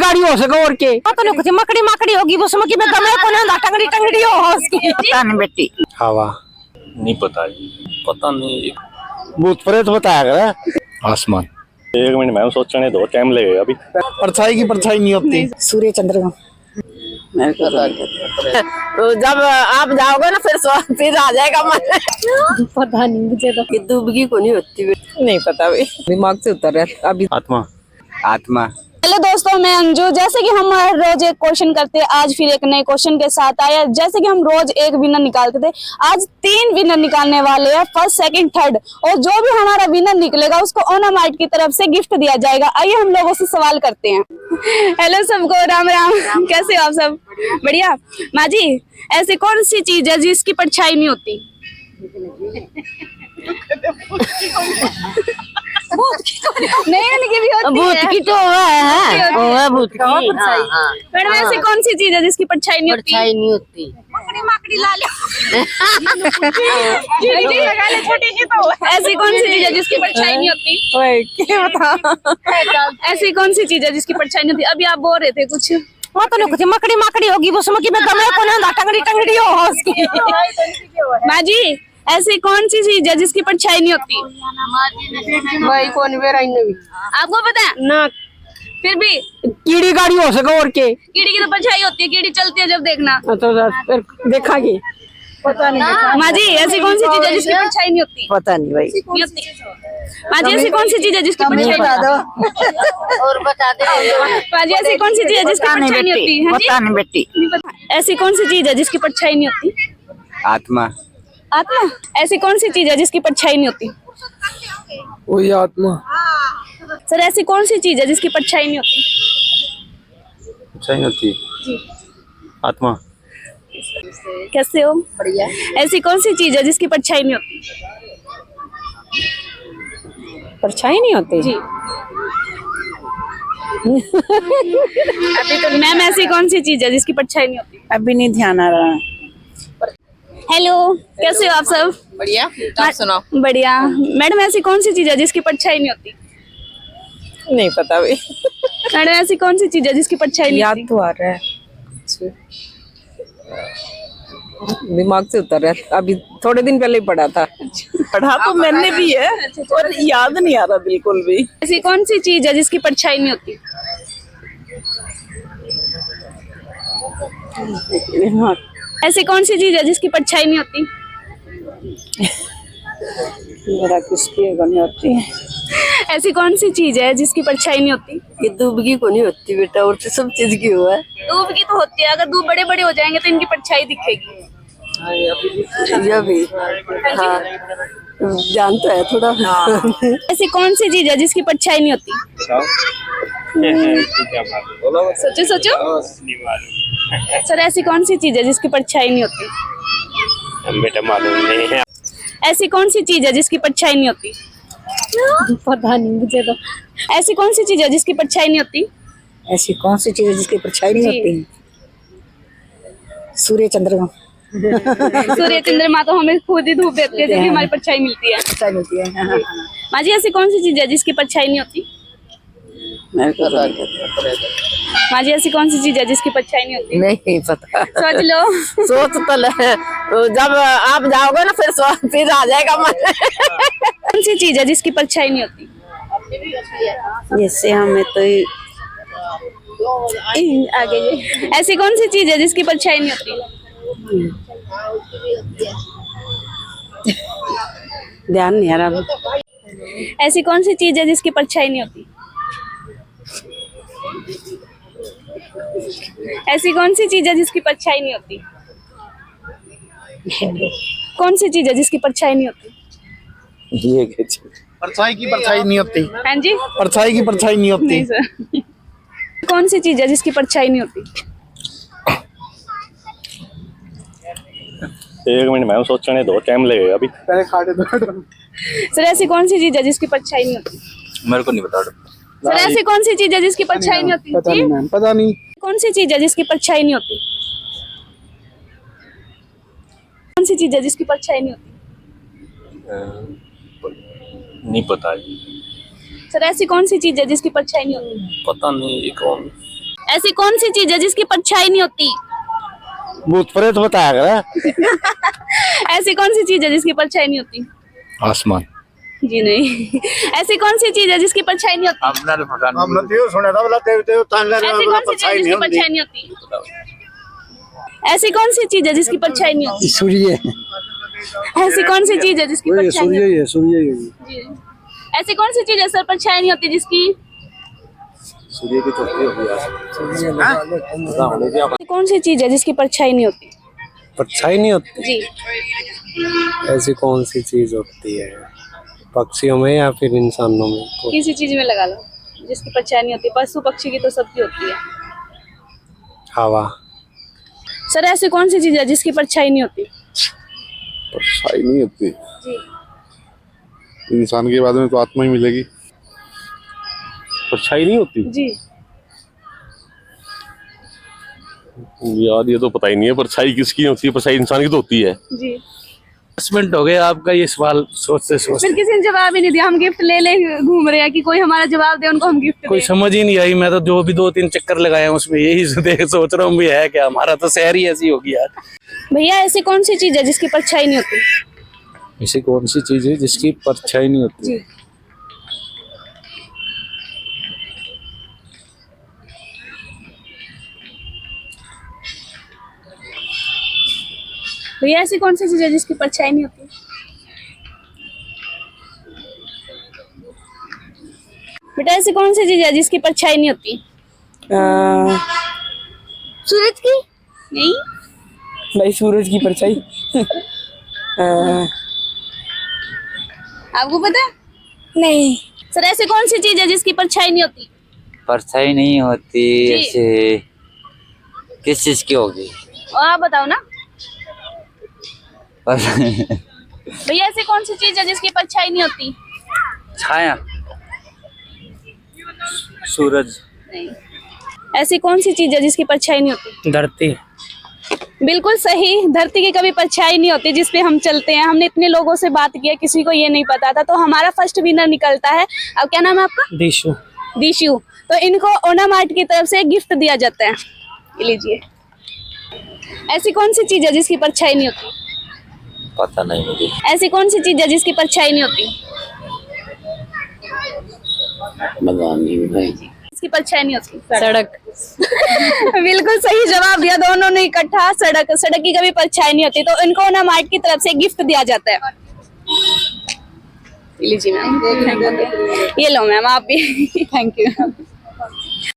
गाड़ी हो सके और के तो नहीं कुछ मकड़ी मकड़ी होगी उसमें कि मैं गमले को ना टंगड़ी टंगड़ी हो उसकी पता नहीं बेटी। हवा नहीं पता जी, पता नहीं। भूत प्रेत बताया कर। आसमान 1 मिनट मैम सोचने दो, टाइम लगेगा अभी। परछाई की परछाई नहीं होती। सूर्य चंद्रमा। तो जब आप जाओगे ना फिर आ जाएगा मन। पता नहीं मुझे तो डूबगी को नहीं होती, नहीं पता भाई, दिमाग से उतर रहा है अभी। आत्मा आत्मा। हेलो दोस्तों, मैं अंजू। जैसे कि हम रोज एक क्वेश्चन करते हैं, आज फिर एक नए क्वेश्चन के साथ आया। जैसे कि हम रोज एक विनर निकालते थे, आज 3 विनर निकालने वाले हैं, फर्स्ट सेकंड थर्ड। और जो भी हमारा विनर निकलेगा उसको ओनामार्ट की तरफ से गिफ्ट दिया जाएगा। आइए हम लोगों से सवाल करते हैं। हेलो सबको, राम राम। कैसे हो आप सब? बढ़िया। माँ जी, ऐसी कौन सी चीज है जिसकी परछाई नहीं होती? नहीं, उनकी भी होती भूत है। की तो है भूत की। मैडम, ऐसी कौन सी चीज है जिसकी परछाई नहीं होती? परछाई नहीं होती। मकड़ी मकड़ी ला ले। लगा ले छोटी सी तो। ऐसी कौन सी चीज है जिसकी परछाई नहीं होती? ओए क्या बता। ऐसी कौन सी चीज है जिसकी परछाई नहीं होती? अभी आप बोल रहे थे कुछ। तो नहीं कुछ मकड़ी मकड़ी होगी उसमें कि मैं गमले को ना टंगड़ी टंगड़ी हो उसकी। माँ जी, ऐसी कौन सी चीज है जिसकी परछाई नहीं होती? भाई कौन बेरा भी आपको पता है ना। फिर भी कीड़ी गाड़ी हो सके और के कीड़ी की तो परछाई होती है, कीड़ी चलती है जब देखना। तो फिर देखा की पता नहीं। माँ जी, ऐसी कौन सी चीज है जिसकी परछाई नहीं होती? पता नहीं भाई। नहीं होती। माँ जी, ऐसी कौन सी चीज है जिसकी परछाई नहीं होती? और बता दे माँ जी, ऐसी कौन सी चीज है जिसकी परछाई नहीं होती? हाँ जी? पता नहीं बेटी। नहीं पता। ऐसी कौन सी चीज है जिसकी परछाई नहीं होती? आत्मा। आत्मा। ऐसी कौन सी चीज है जिसकी परछाई नहीं होती? वही आत्मा। सर, ऐसी कौन सी चीज है जिसकी परछाई नहीं होती? परछाई होती। आत्मा। कैसे हो? बढ़िया। ऐसी कौन सी चीज है जिसकी परछाई नहीं होती? परछाई नहीं होती जी। अभी तो मैम, ऐसी कौन सी चीज है जिसकी परछाई नहीं होती? अभी नहीं ध्यान आ रहा। हेलो, कैसे हो आप सब? बढ़िया। आप सुनाओ। बढ़िया। मैडम, ऐसी कौन सी चीज है जिसकी परछाई नहीं होती? नहीं पता भाई। मैडम, ऐसी कौन सी चीज है जिसकी परछाई नहीं याद होती? तो आ रहा है, दिमाग से उतर रहा है। अभी थोड़े दिन पहले ही पढ़ा था। पढ़ा तो मैंने भी है और याद नहीं आ रहा बिल्कुल भी। ऐसी कौन सी चीज है जिसकी परछाई नहीं होती? हाँ। ऐसी कौन सी चीज है जिसकी परछाई नहीं होती? मेरा किसकी नहीं होती है। ऐसी कौन सी चीज है जिसकी परछाई नहीं होती? ये डूबगी को नहीं होती बेटा, और तो सब चीज की हुआ है। दूब की तो होती है, अगर दूब बड़े बड़े हो जाएंगे तो इनकी परछाई दिखेगी। ये भी हाँ, जानता है थोड़ा। ऐसी कौन सी चीज है जिसकी परछाई नहीं होती? सोचो सोचो। सर, ऐसी कौन सी चीज है जिसकी परछाई नहीं होती? बेटा मालूम नहीं है। ऐसी कौन सी चीज है जिसकी परछाई नहीं होती? पता नहीं मुझे तो। ऐसी कौन सी चीज है जिसकी परछाई नहीं होती? ऐसी कौन सी चीज है जिसकी परछाई नहीं जी। होती? सूर्य चंद्रमा। सूर्य चंद्रमा तो हमें खुद ही धूप देते हैं, तभी हमारी परछाई मिलती है। परछाई मिलती है। हाँ, हाँ, हाँ। माँ जी, ऐसी कौन सी चीज है जिसकी परछाई नहीं होती? मेरे को तो नहीं माँ जी, ऐसी कौन सी चीज है जिसकी परछाई नहीं होती? नहीं पता। सोच लो। सोच तो ले, तो जब आप जाओगे ना फिर आ जाएगा मन। कौन सी चीज है जिसकी परछाई नहीं होती? जैसे हमें तो आगे ये। ऐसी कौन सी चीज है जिसकी परछाई नहीं होती? ध्यान नहीं आ रहा। ऐसी कौन सी चीज है जिसकी परछाई नहीं होती? ऐसी कौन सी चीज है जिसकी परछाई नहीं होती? कौन सी चीज है जिसकी परछाई नहीं होती? ये परछाई की परछाई नहीं होती। हाँ जी? परछाई की परछाई नहीं होती। नहीं सर। कौन सी चीज है जिसकी परछाई नहीं होती? 1 मिनट मैम सोचने दो, टाइम लगेगा अभी। पहले खाटे दो। सर, ऐसी कौन सी चीज है जिसकी परछाई नहीं होती? मेरे को नहीं बता। सर, ऐसी कौन सी चीज है जिसकी परछाई नहीं होती? पता जी? नहीं मैम, पता नहीं। कौन सी चीज है जिसकी परछाई नहीं होती? कौन सी चीज है जिसकी परछाई नहीं होती? नहीं पता जी। सर, ऐसी कौन सी चीज है जिसकी परछाई नहीं होती? पता नहीं कौन। ऐसी कौन सी चीज है जिसकी परछाई नहीं होती? भूत प्रेत बताया करा। ऐसी कौन सी चीज है जिसकी परछाई नहीं होती? आसमान। जी नहीं। ऐसी कौन सी चीज है जिसकी परछाई नहीं होती? हमने तो सुना था बोला तेरे ऐसी कौन सी चीज है जिसकी परछाई नहीं होती? ऐसी कौन सी चीज है जिसकी परछाई नहीं होती? सूर्य ऐसी कौन सी चीज है जिसकी परछाई नहीं होती? है सूर्य जी। ऐसी कौन सी चीज है सर परछाई नहीं होती जिसकी? सूर्य की चौथी हो गया। ऐसी कौन सी चीज है जिसकी परछाई नहीं होती? परछाई नहीं होती? जी। ऐसी कौन सी चीज होती है? पक्षियों में या फिर इंसानों में? किसी चीज में लगा लो जिसकी परछाई नहीं होती। पशु पक्षी की तो सबकी होती है। हवा। सर ऐसी कौन सी चीज है जिसकी परछाई नहीं होती? परछाई नहीं होती। जी। इंसान के बाद में तो आत्मा ही मिलेगी। परछाई नहीं होती जी। यार, ये तो पता ही नहीं है परछाई किसकी होती है। परछाई इंसान की तो होती है। जी। 10 मिनट हो गए आपका ये सवाल सोचते सोचते। फिर किसी ने जवाब ही नहीं दिया। हम गिफ्ट ले ले घूम रहे हैं कि कोई हमारा जवाब दे, उनको हम गिफ्ट कोई दें। समझ ही नहीं आई। मैं तो जो भी 2-3 चक्कर लगाए हैं उसमें यही देख सोच रहा हूँ भी है क्या। हमारा तो शहर ही ऐसी होगी यार। भैया ऐसी कौन सी चीज है जिसकी परछाई नहीं होती? ऐसी कौन सी चीज है जिसकी परछाई नहीं होती? जी। भैया ऐसी कौन सी चीज है जिसकी परछाई नहीं होती? बेटा ऐसी कौन सी चीज है जिसकी परछाई नहीं होती? सूरज की? नहीं। भाई सूरज की परछाई। आपको पता है? नहीं। सर ऐसी कौन सी चीज है जिसकी परछाई नहीं होती? परछाई नहीं होती। जी। ऐसे किस चीज की होगी? और आप बताओ ना। पर- भैया ऐसी कौन सी चीज है जिसकी परछाई नहीं होती? छाया। सूरज। नहीं। ऐसी कौन सी चीज है जिसकी परछाई नहीं होती? धरती। बिल्कुल सही। धरती की कभी परछाई नहीं होती जिस पे हम चलते हैं। हमने इतने लोगों से बात किया, किसी को ये नहीं पता था। तो हमारा फर्स्ट विनर निकलता है। अब क्या नाम है आपका? दिशु। दिशु। तो इनको ओनामार्ट की तरफ से गिफ्ट दिया जाता है। ये लीजिए। ऐसी कौन सी चीज है जिसकी परछाई नहीं होती? पता नहीं मुझे। ऐसी कौन सी चीज है जिसकी परछाई नहीं होती? इसकी परछाई नहीं होती। सड़क। बिल्कुल सही जवाब दिया दोनों ने इकट्ठा। सड़क। सड़क की कभी परछाई नहीं होती। तो इनको ना मार्ट की तरफ से गिफ्ट दिया जाता है। लीजिए मैम। ये लो मैम आप भी। Thank you.